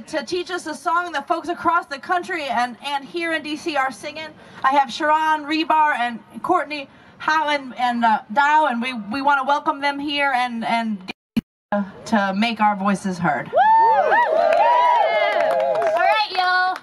To teach us a song that folks across the country and here in DC are singing. I have Sharon Rebar and Courtney Howe and Dow, and we want to welcome them here and to make our voices heard. All right, y'all.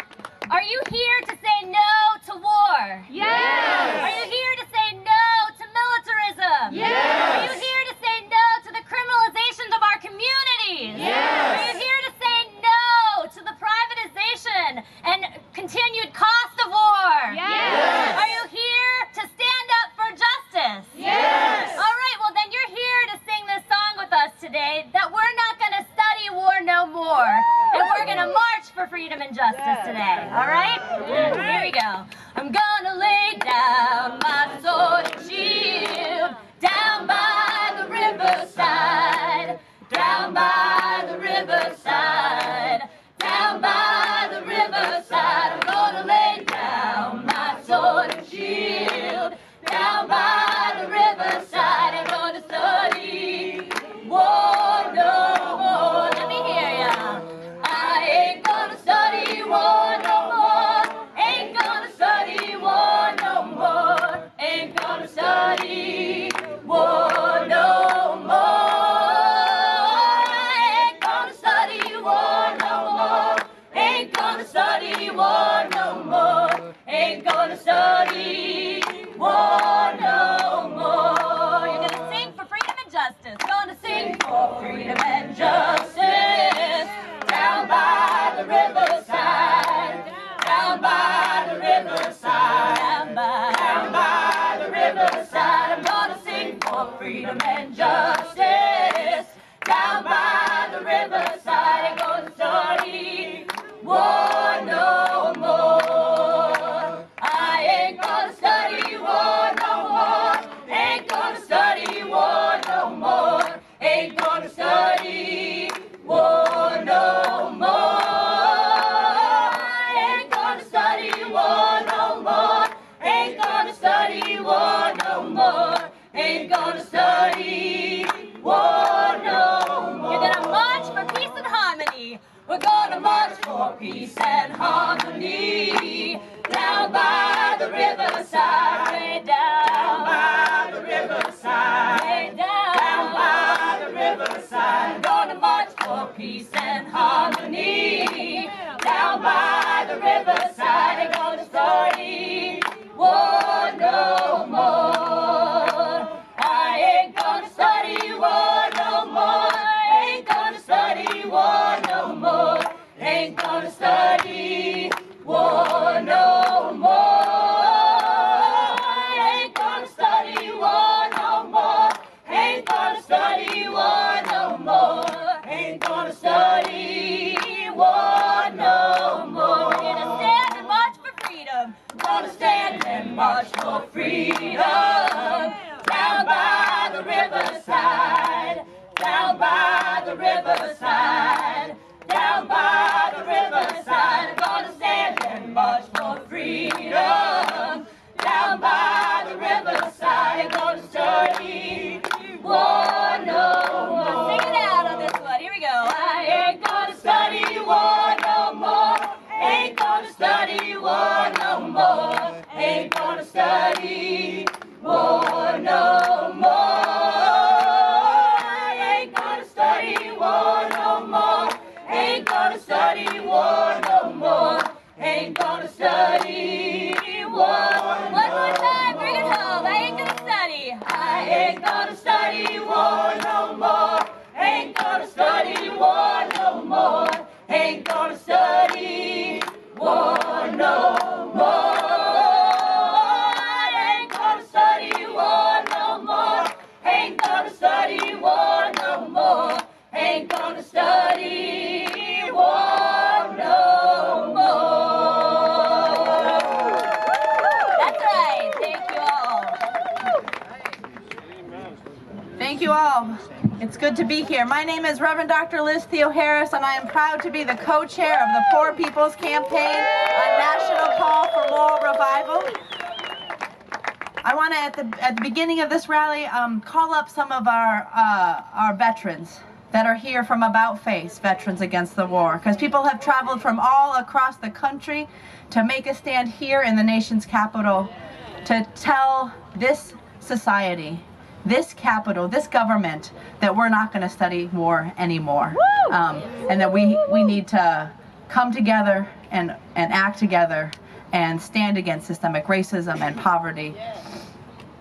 Are you here to say no to war? Yes. Are you here to say no to militarism? Yes. Are you here to say no to the criminalizations of our communities? Yes. Are you here to say no to the privatization and continued cost of war? Yes. Are you here to stand up for justice? Yes. All right, well then you're here to sing this song with us today, that we're not going to study war no more, and we're going to march for freedom and justice today. All right? Here we go. I'm gonna lay down my sword and shield down by the riverside, down by the riverside, down by the riverside. I'm gonna lay down my sword and shield down by the riverside. I'm gonna study war no more. Let me hear ya. I ain't gonna study war no more. Ain't gonna study war no more. Ain't gonna study war no more. Ain't gonna study war no more. Ain't gonna study war no more. Ain't gonna study war no more. You're gonna sing for freedom and justice. Gonna sing for freedom and justice. Down by the riverside. Down by the riverside. Down by the riverside. I'm gonna sing for freedom and justice. Down by the riverside. I'm gonna study war no more. I ain't gonna study war no more. Ain't gonna study war no more. Ain't gonna study war no more. Ain't gonna study war no more. Ain't gonna study war no more. Ain't gonna study war no more. You're gonna march for peace and harmony. We're gonna march for peace and harmony. Down by the riverside, way down by the riverside, way down by the riverside. Gonna march for peace and harmony. Down by the riverside, I'm gonna study war no more. I ain't gonna study war no more. Ain't gonna study war no more. Ain't gonna study war no more. Ain't gonna study war no more. Ain't gonna study war no more. Ain't gonna study war no more. We're gonna stand and march for freedom. Gonna stand and march for freedom. Down by the riverside. Down by the riverside. Down by the riverside. I'm gonna stand and march for freedom. Down by the riverside. I'm gonna study war no more. Sing it out on this one. Here we go. I ain't gonna study war no more. Ain't gonna study war no more. Ain't gonna study war no more. I ain't gonna study war no more. Ain't gonna study war no more. Ain't gonna study war. One more time, bring it home. I ain't gonna study. I ain't gonna study war no more. Ain't gonna study war no more. Ain't gonna study war. Well, it's good to be here. My name is Reverend Dr. Liz Theoharis, and I am proud to be the co-chair of the Poor People's Campaign, a national call for moral revival. I want to, at the beginning of this rally, call up some of our veterans that are here from About Face, Veterans Against the War, because people have traveled from all across the country to make a stand here in the nation's capital to tell this society, this capital, this government, that we're not going to study war anymore, and that we need to come together and act together and stand against systemic racism and poverty,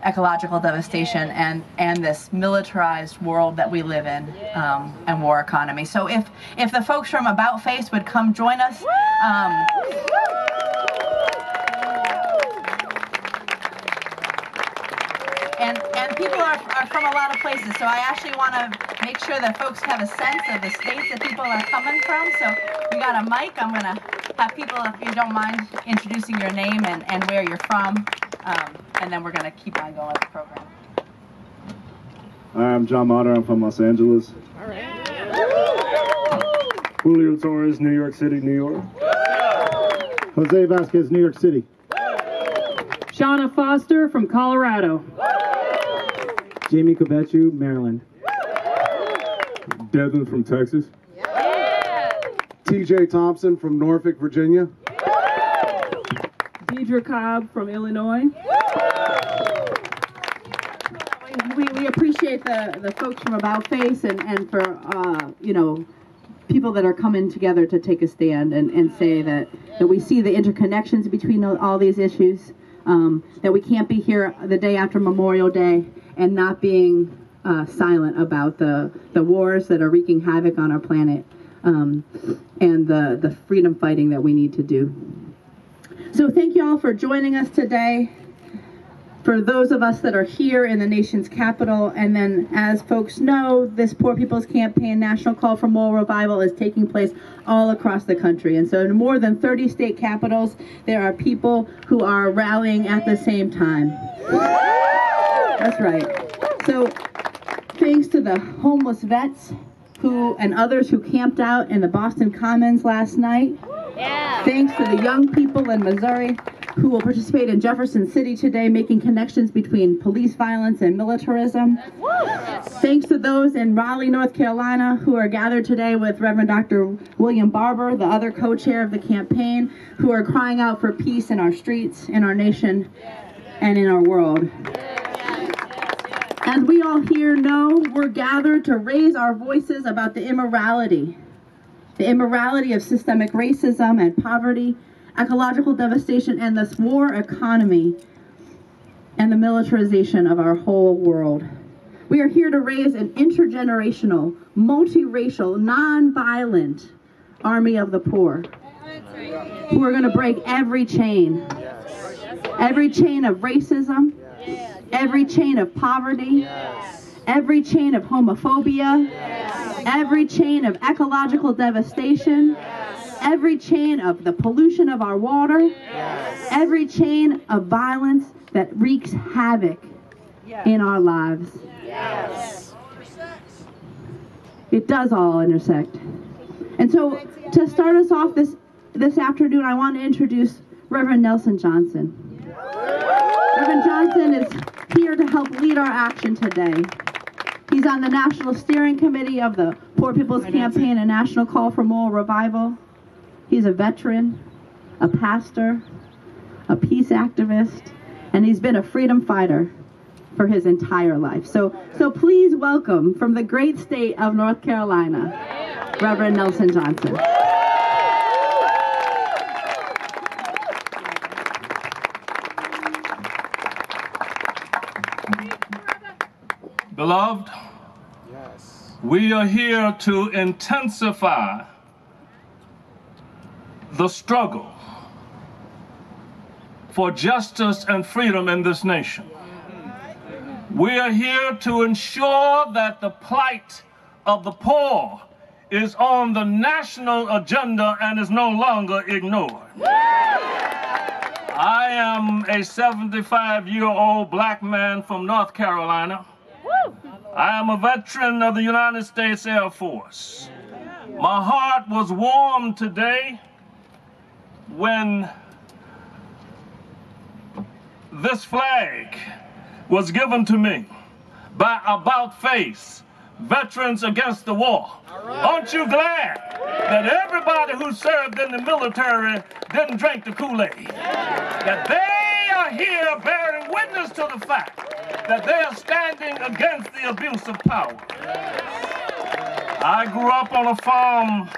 ecological devastation, and this militarized world that we live in, and war economy. So if the folks from About Face would come join us. And people are from a lot of places, so I actually want to make sure that folks have a sense of the states that people are coming from. So we got a mic. I'm going to have people, if you don't mind, introducing your name and where you're from, and then we're going to keep on going with the program. Hi, I'm John Motter. I'm from Los Angeles. All right. Julio Torres, New York City, New York. Jose Vasquez, New York City. Shauna Foster from Colorado. Jamie Cobechu, Maryland. Devin from Texas. TJ Thompson from Norfolk, Virginia. Deidre Cobb from Illinois. We appreciate the folks from About Face and for, you know, people that are coming together to take a stand and say that we see the interconnections between all these issues, that we can't be here the day after Memorial Day and not being silent about the wars that are wreaking havoc on our planet, and the freedom fighting that we need to do. So thank you all for joining us today. For those of us that are here in the nation's capital, and then as folks know, this Poor People's Campaign National Call for Moral Revival is taking place all across the country. And so in more than 30 state capitals, there are people who are rallying at the same time. That's right. So thanks to the homeless vets and others who camped out in the Boston Commons last night. Yeah. Thanks to the young people in Missouri who will participate in Jefferson City today, making connections between police violence and militarism. Thanks to those in Raleigh, North Carolina, who are gathered today with Reverend Dr. William Barber, the other co-chair of the campaign, who are crying out for peace in our streets, in our nation, and in our world. And we all here know we're gathered to raise our voices about the immorality of systemic racism and poverty, ecological devastation, and this war economy, and the militarization of our whole world. We are here to raise an intergenerational, multiracial, non-violent army of the poor, who are going to break every chain of racism, every chain of poverty, every chain of homophobia, every chain of ecological devastation, every chain of the pollution of our water, every chain of violence that wreaks havoc in our lives. It does all intersect. And so to start us off this afternoon, I want to introduce Reverend Nelson Johnson. Reverend Johnson is here to help lead our action today. He's on the National Steering Committee of the Poor People's Campaign, a national call for moral revival. He's a veteran, a pastor, a peace activist, and he's been a freedom fighter for his entire life. So please welcome, from the great state of North Carolina, Reverend Nelson Johnson. Beloved, we are here to intensify the struggle for justice and freedom in this nation. We are here to ensure that the plight of the poor is on the national agenda and is no longer ignored. I am a 75-year-old black man from North Carolina. I am a veteran of the United States Air Force. My heart was warmed today when this flag was given to me by About Face, Veterans Against the War. Aren't you glad that everybody who served in the military didn't drink the Kool-Aid? That they are here bearing witness to the fact that they are standing against the abuse of power. I grew up on a farm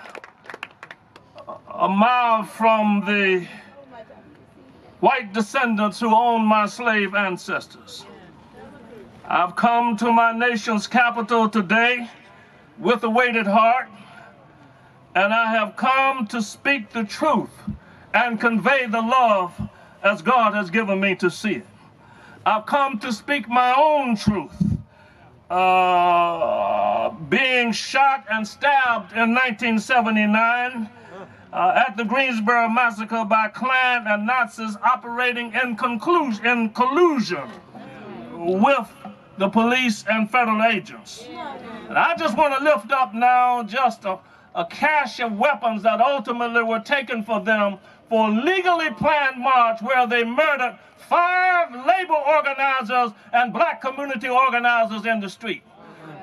a mile from the white descendants who owned my slave ancestors. I've come to my nation's capital today with a weighted heart, and I have come to speak the truth and convey the love as God has given me to see it. I've come to speak my own truth. Being shot and stabbed in 1979 at the Greensboro Massacre by Klan and Nazis operating in collusion with the police and federal agents. And I just want to lift up now just a cache of weapons that ultimately were taken for them for a legally planned march where they murdered 5 labor organizers and black community organizers in the street.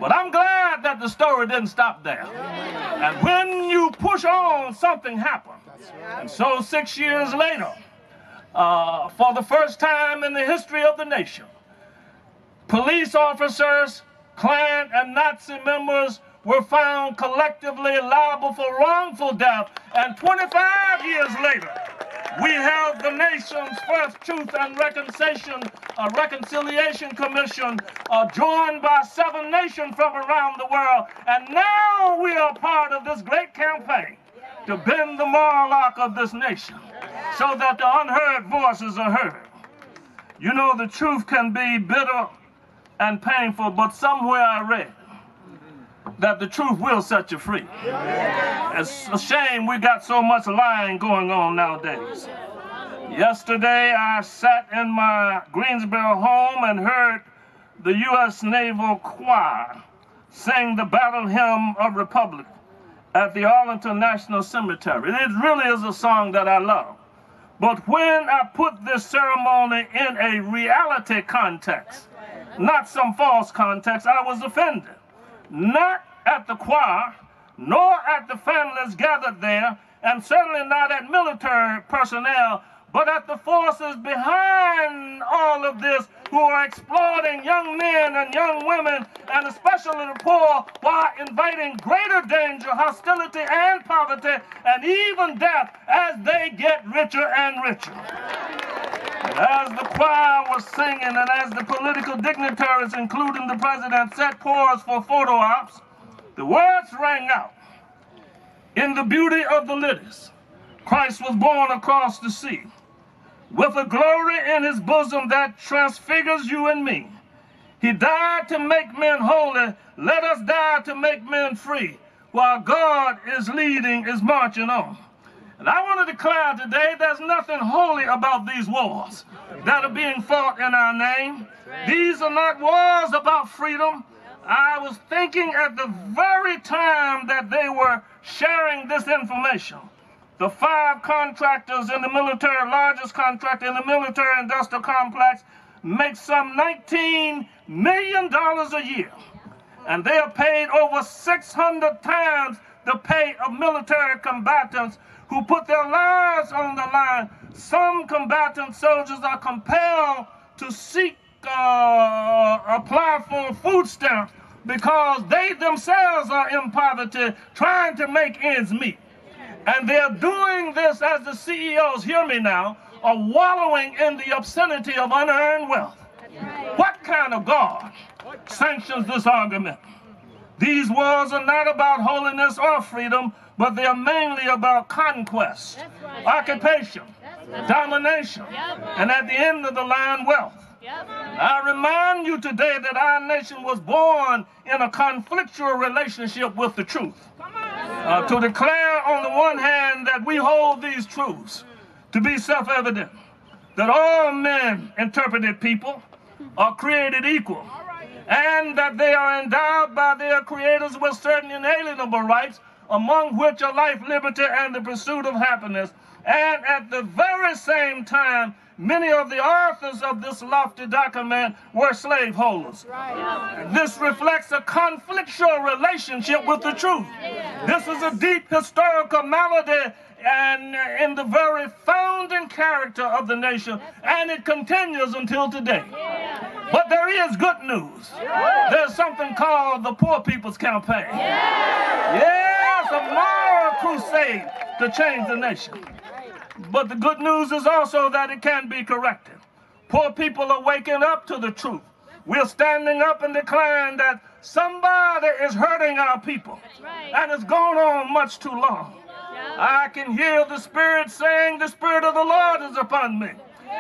But I'm glad that the story didn't stop there. And when you push on, something happened. And so 6 years later, for the first time in the history of the nation, police officers, Klan and Nazi members were found collectively liable for wrongful death. And 25 years later, we have the nation's first Truth and Reconciliation Commission joined by 7 nations from around the world. And now we are part of this great campaign to bend the moral arc of this nation so that the unheard voices are heard. You know, the truth can be bitter and painful, but somewhere I read that the truth will set you free. It's a shame we got so much lying going on nowadays. Yesterday, I sat in my Greensboro home and heard the U.S. Naval Choir sing the Battle Hymn of Republic at the Arlington National Cemetery. It really is a song that I love. But when I put this ceremony in a reality context, not some false context, I was offended. Not at the choir, nor at the families gathered there, and certainly not at military personnel, but at the forces behind all of this who are exploiting young men and young women, and especially the poor, while inviting greater danger, hostility, and poverty, and even death as they get richer and richer. As the choir was singing and as the political dignitaries, including the president, set pause for photo ops, the words rang out. In the beauty of the lilies, Christ was born across the sea, with a glory in his bosom that transfigures you and me. He died to make men holy. Let us die to make men free, while God is leading, is marching on. And I want to declare today there's nothing holy about these wars that are being fought in our name. These are not wars about freedom. I was thinking at the very time that they were sharing this information, the 5 contractors in the military, largest contractor in the military industrial complex, make some $19 million a year. And they are paid over 600 times the pay of military combatants who put their lives on the line. Some combatant soldiers are compelled to apply for food stamps because they themselves are in poverty trying to make ends meet. And they're doing this as the CEOs, hear me now, are wallowing in the obscenity of unearned wealth. What kind of God sanctions this argument? These wars are not about holiness or freedom, but they are mainly about conquest, occupation, domination, and at the end of the line, wealth. I remind you today that our nation was born in a conflictual relationship with the truth. To declare on the one hand that we hold these truths to be self-evident, that all men, interpreted people, are created equal, and that they are endowed by their creators with certain inalienable rights, among which are life, liberty, and the pursuit of happiness. And at the very same time, many of the authors of this lofty document were slaveholders. This reflects a conflictual relationship with the truth. This is a deep historical malady and in the very founding character of the nation, and it continues until today. But there is good news. There's something called the Poor People's Campaign. Yes, a moral crusade to change the nation. But the good news is also that it can be corrected. Poor people are waking up to the truth. We're standing up and declaring that somebody is hurting our people. And it's gone on much too long. I can hear the Spirit saying, the Spirit of the Lord is upon me.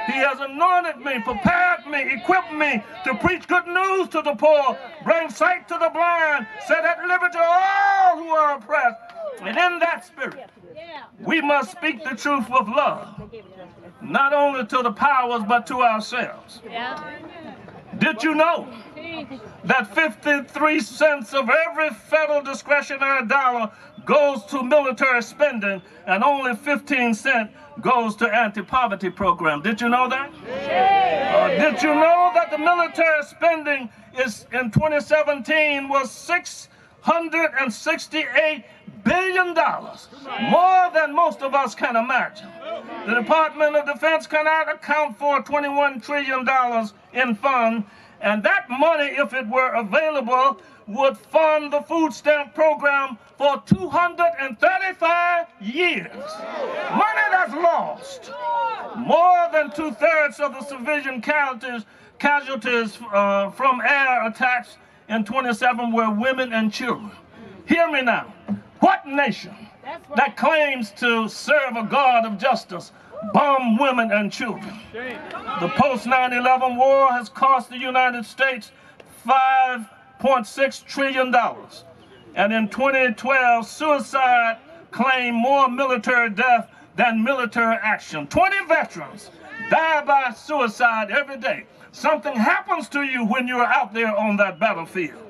He has anointed me, prepared me, equipped me to preach good news to the poor, bring sight to the blind, set at liberty all who are oppressed. And in that spirit, we must speak the truth with love, not only to the powers, but to ourselves. Did you know that 53 cents of every federal discretionary dollar goes to military spending and only 15 cents goes to anti-poverty program? Did you know that? Did you know that the military spending is in 2017 was $668 billion, more than most of us can imagine. The Department of Defense cannot account for $21 trillion in funds, and that money, if it were available, would fund the food stamp program for 235 years. Money that's lost. More than 2/3 of the civilian casualties from air attacks in 27 were women and children. Hear me now. What nation that claims to serve a God of justice bomb women and children? The post-9/11 war has cost the United States $5.6 trillion. And in 2012, suicide claimed more military death than military action. 20 veterans die by suicide every day. Something happens to you when you're out there on that battlefield.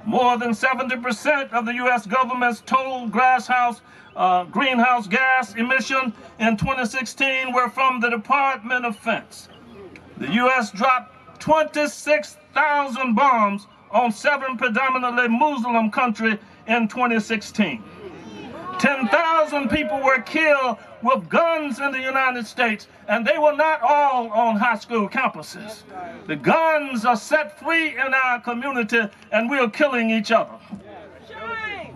More than 70% of the U.S. government's total greenhouse gas emission in 2016 were from the Department of Defense. The U.S. dropped 26,000 bombs on 7 predominantly Muslim countries in 2016. 10,000 people were killed with guns in the United States, and they were not all on high school campuses. The guns are set free in our community, and we are killing each other.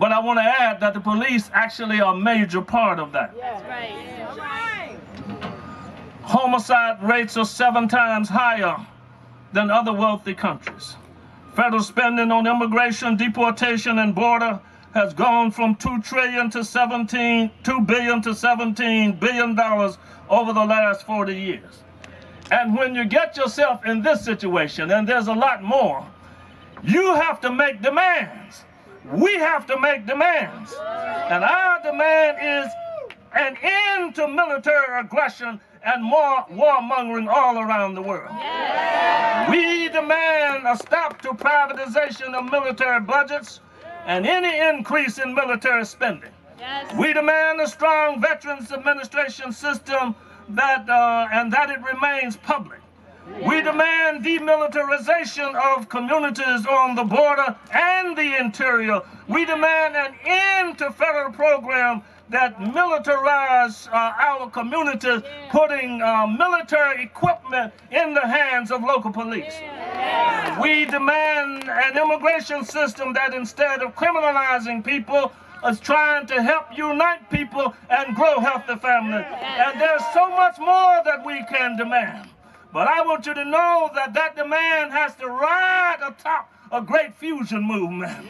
But I want to add that the police actually are a major part of that. Homicide rates are 7 times higher than other wealthy countries. Federal spending on immigration, deportation, and border has gone from $2 billion to $17 billion over the last 40 years. And when you get yourself in this situation, and there's a lot more, you have to make demands. We have to make demands. And our demand is an end to military aggression and more warmongering all around the world. We demand a stop to privatization of military budgets and any increase in military spending. We demand a strong Veterans Administration system that it remains public. We demand demilitarization of communities on the border and the interior. We demand an end to federal programs that militarize our communities, putting military equipment in the hands of local police. We demand an immigration system that, instead of criminalizing people, is trying to help unite people and grow healthy families. And there's so much more that we can demand. But I want you to know that that demand has to ride atop a great fusion movement.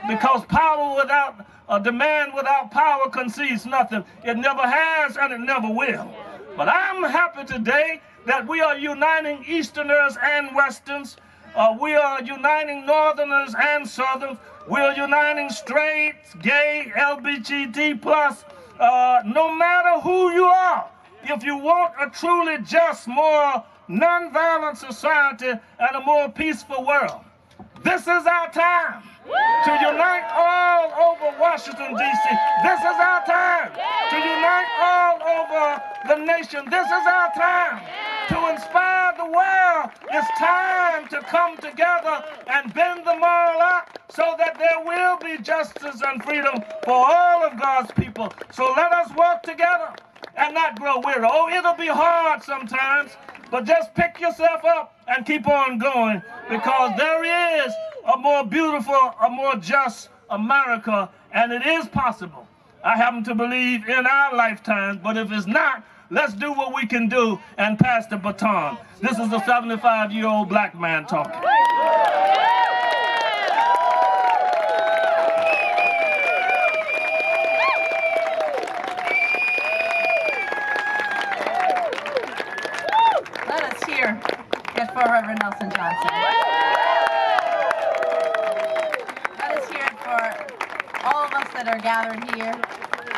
Because power without a demand without power concedes nothing. It never has and it never will. But I'm happy today that we are uniting Easterners and Westerns. We are uniting Northerners and Southerners. We are uniting straights, gay, LGBT+. No matter who you are, if you want a truly just, more nonviolent society and a more peaceful world, This is our time to unite all over Washington, D.C. This is our time to unite all over the nation. This is our time to inspire the world. It's time to come together and bend the moral up so that there will be justice and freedom for all of God's people. So let us work together and not grow weary. Oh, it'll be hard sometimes, but just pick yourself up and keep on going, because there is a more beautiful, a more just America, and it is possible. I happen to believe in our lifetime, but if it's not, let's do what we can do and pass the baton. This is a 75-year-old black man talking. Let us hear it for Reverend Nelson Johnson. Let us hear it for all of us that are gathered here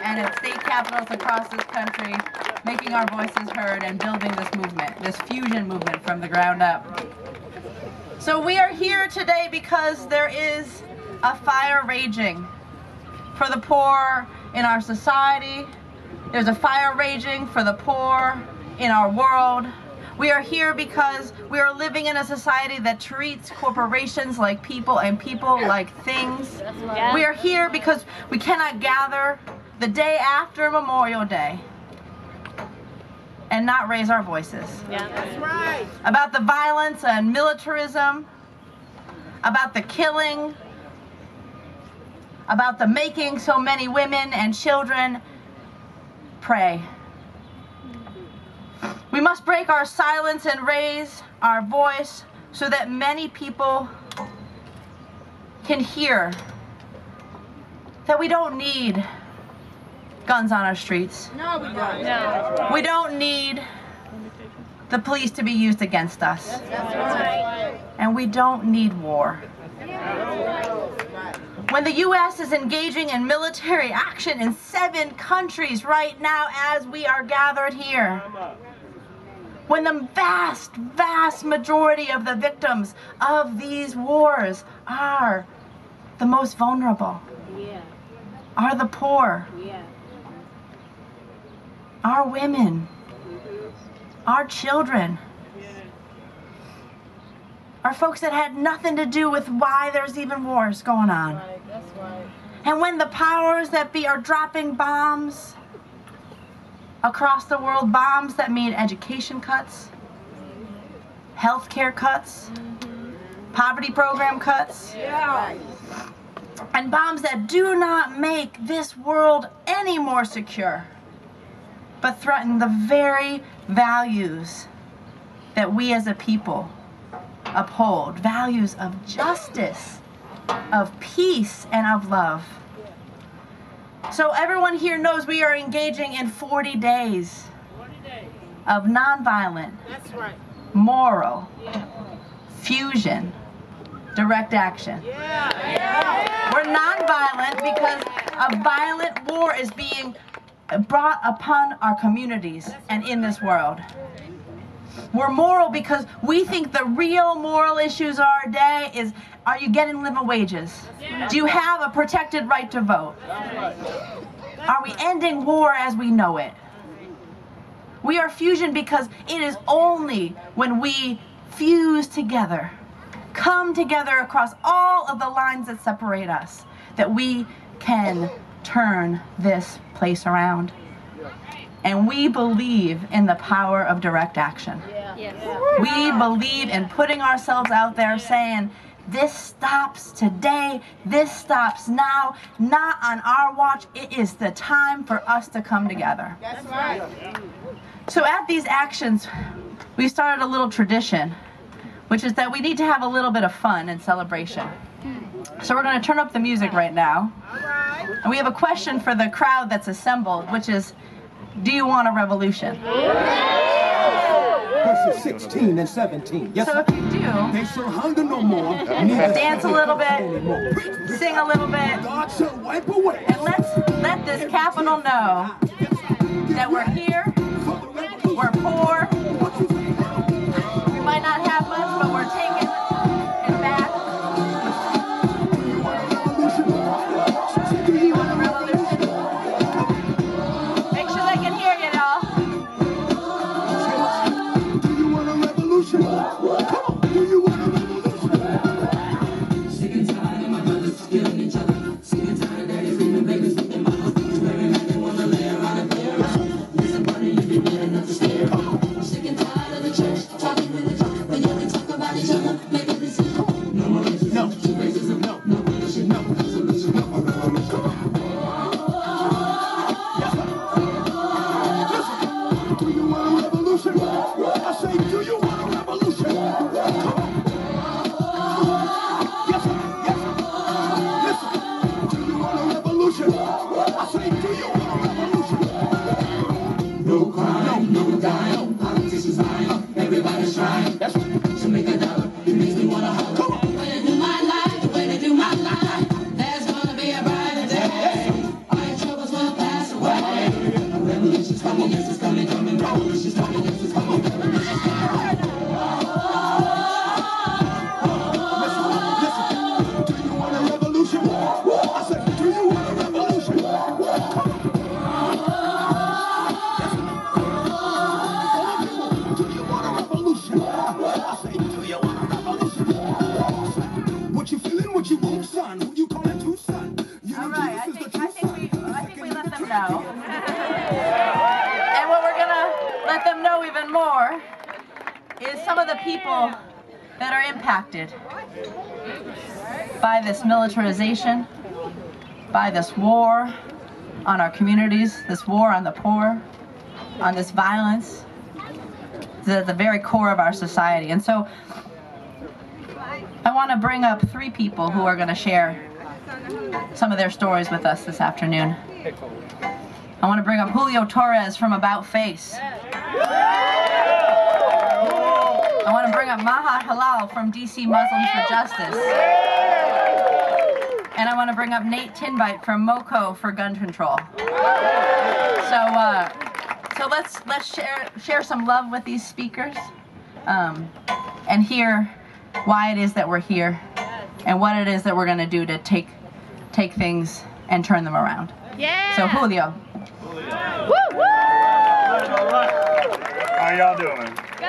and at state capitals across this country, making our voices heard and building this movement, this fusion movement from the ground up. So we are here today because there is a fire raging for the poor in our society. There's a fire raging for the poor in our world. We are here because we are living in a society that treats corporations like people and people like things. We are here because we cannot gather the day after Memorial Day and not raise our voices. Yeah, that's right. About the violence and militarism, about the killing, about the making so many women and children pray. We must break our silence and raise our voice so that many people can hear that we don't need guns on our streets. No, we don't. No. We don't need the police to be used against us. That's right. And we don't need war. When the U.S. is engaging in military action in 7 countries right now as we are gathered here, when the vast, vast majority of the victims of these wars are the most vulnerable, are the poor, our women, our children, are folks that had nothing to do with why there's even wars going on. And when the powers that be are dropping bombs across the world, bombs that mean education cuts, healthcare cuts, poverty program cuts, and bombs that do not make this world any more secure, but threaten the very values that we as a people uphold, values of justice, of peace, and of love. So everyone here knows we are engaging in 40 days of nonviolent, moral, fusion, direct action. We're nonviolent because a violent war is being brought upon our communities and in this world. We're moral because we think the real moral issues of our day is, are you getting living wages? Do you have a protected right to vote? Are we ending war as we know it? We are fusion because it is only when we fuse together, come together across all of the lines that separate us, that we can turn this place around. And we believe in the power of direct action. We believe in putting ourselves out there saying, this stops today, this stops now, not on our watch. It is the time for us to come together. That's right. So at these actions, we started a little tradition, which is that we need to have a little bit of fun and celebration. So we're going to turn up the music right now. And we have a question for the crowd that's assembled, which is, do you want a revolution? Verses 16 and 17. Yes, So if you do, they shall hunger no more. dance a little bit, sing a little bit, God shall wipe away. and let's let this capital know that we're here, we're poor, we might not have much, but we're taking it back. dime. Politicians lying, everybody's trying. That's right. To make a dollar, it makes me wanna holler. Come on. When I do my life, the way I do my life, there's gonna be a brighter day. All your troubles will pass away. A revolution's coming, yes, it's coming, coming. Revolution's coming, yes, it's coming. Revolution's coming. know. And what we're gonna let them know even more is some of the people that are impacted by this militarization, by this war on our communities, this war on the poor, on this violence that's at the very core of our society. And so I want to bring up 3 people who are going to share some of their stories with us this afternoon. I want to bring up Julio Torres from About Face. I want to bring up Maha Halal from DC Muslims for Justice. And I want to bring up Nate Tinbite from MoCo for gun control. So let's share some love with these speakers, and hear why it is that we're here and what it is that we're going to do to take things and turn them around. Yeah. So Julio. Woo woo! How y'all doing? Good.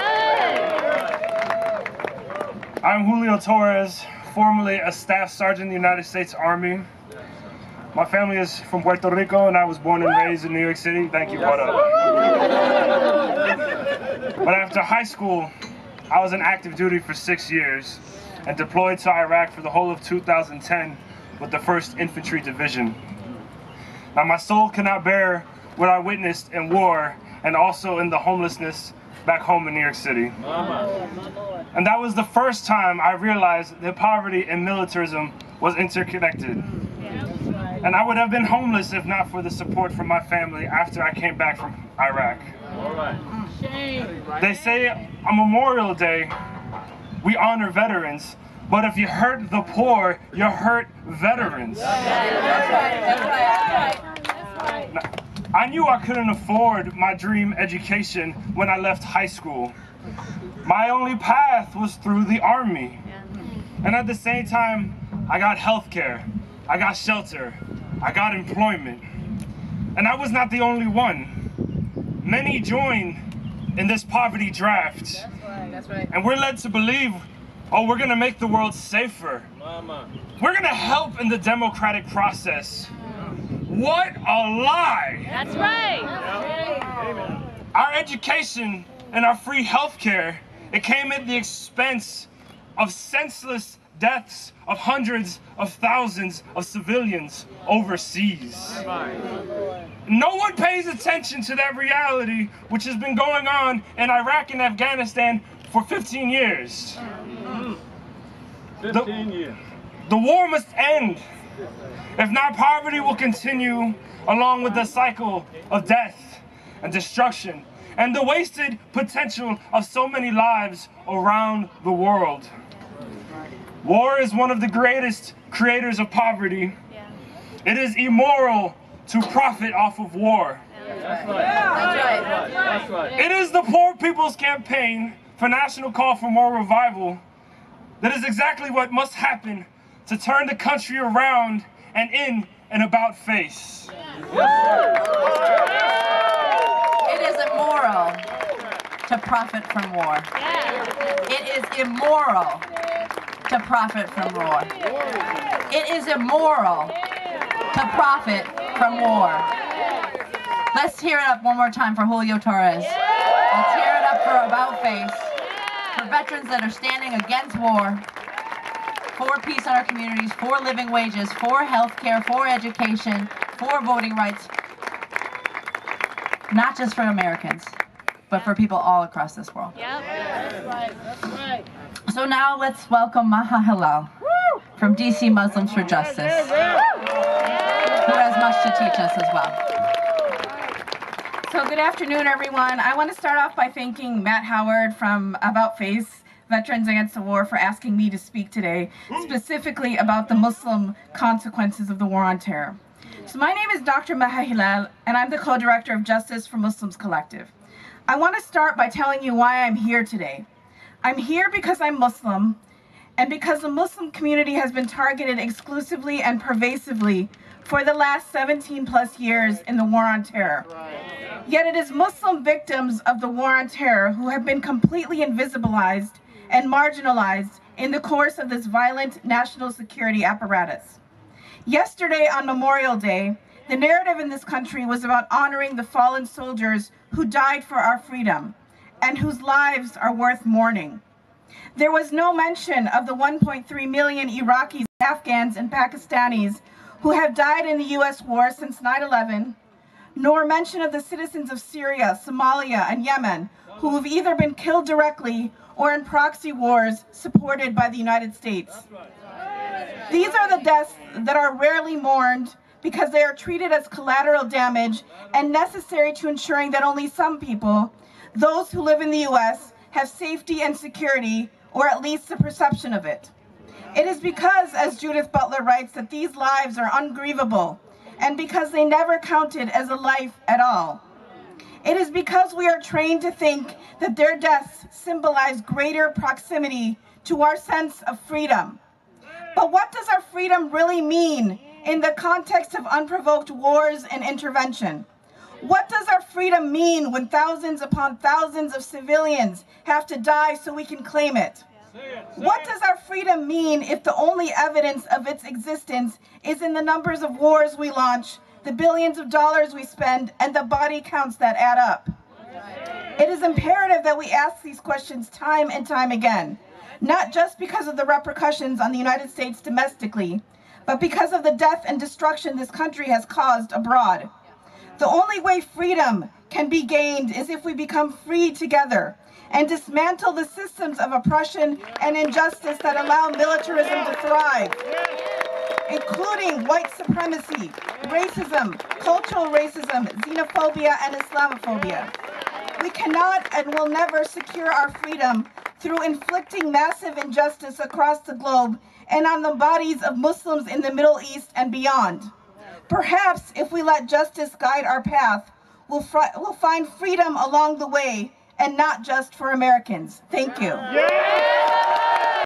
I'm Julio Torres, formerly a Staff Sergeant in the United States Army. My family is from Puerto Rico, and I was born and raised in New York City. Thank you, what up? But after high school, I was in active duty for 6 years and deployed to Iraq for the whole of 2010 with the 1st Infantry Division. Now, my soul cannot bear what I witnessed in war and also in the homelessness back home in New York City. And that was the first time I realized that poverty and militarism was interconnected. And I would have been homeless if not for the support from my family after I came back from Iraq. They say on Memorial Day, we honor veterans, but if you hurt the poor, you hurt veterans. Now, I knew I couldn't afford my dream education when I left high school. My only path was through the Army. And at the same time, I got health care, I got shelter, I got employment. And I was not the only one. Many joined in this poverty draft. That's right. And we're led to believe, oh, we're gonna make the world safer. We're gonna help in the democratic process. What a lie! That's right. Our education and our free health care, it came at the expense of senseless deaths of hundreds of thousands of civilians overseas. No one pays attention to that reality, which has been going on in Iraq and Afghanistan for 15 years. 15 years. The war must end. If not, poverty will continue along with the cycle of death and destruction and the wasted potential of so many lives around the world. War is one of the greatest creators of poverty. It is immoral to profit off of war. That's right. That's right. It is the Poor People's Campaign for National Call for More Revival that is exactly what must happen to turn the country around and in and about face. It is immoral to profit from war. It is immoral to profit from war. It is immoral to profit from war. Let's hear it up one more time for Julio Torres. Let's hear it up for About Face, for veterans that are standing against war, for peace in our communities, for living wages, for health care, for education, for voting rights, not just for Americans, but for people all across this world. That's right. So now let's welcome Maha Halal from DC Muslims for Justice, who has much to teach us as well. So So good afternoon, everyone. I want to start off by thanking Matt Howard from About Face, Veterans Against the War, for asking me to speak today, specifically about the Muslim consequences of the War on Terror. So my name is Dr. Maha Hilal, and I'm the co-director of Justice for Muslims Collective. I want to start by telling you why I'm here today. I'm here because I'm Muslim, and because the Muslim community has been targeted exclusively and pervasively for the last 17 plus years in the War on Terror. Yet it is Muslim victims of the War on Terror who have been completely invisibilized and marginalized in the course of this violent national security apparatus. Yesterday on Memorial Day, the narrative in this country was about honoring the fallen soldiers who died for our freedom and whose lives are worth mourning. There was no mention of the 1.3 million Iraqis, Afghans, and Pakistanis who have died in the U.S. war since 9/11, nor mention of the citizens of Syria, Somalia, and Yemen who have either been killed directly or in proxy wars supported by the United States. These are the deaths that are rarely mourned because they are treated as collateral damage and necessary to ensuring that only some people, those who live in the U.S., have safety and security, or at least the perception of it. It is because, as Judith Butler writes, that these lives are ungrievable, and because they never counted as a life at all. It is because we are trained to think that their deaths symbolize greater proximity to our sense of freedom. But what does our freedom really mean in the context of unprovoked wars and intervention? What does our freedom mean when thousands upon thousands of civilians have to die so we can claim it? What does our freedom mean if the only evidence of its existence is in the numbers of wars we launch, the billions of dollars we spend, and the body counts that add up? It is imperative that we ask these questions time and time again, not just because of the repercussions on the United States domestically, but because of the death and destruction this country has caused abroad. The only way freedom can be gained is if we become free together and dismantle the systems of oppression and injustice that allow militarism to thrive, including white supremacy, racism, cultural racism, xenophobia, and Islamophobia. We cannot and will never secure our freedom through inflicting massive injustice across the globe and on the bodies of Muslims in the Middle East and beyond. Perhaps if we let justice guide our path, we'll find freedom along the way, and not just for Americans. Thank you.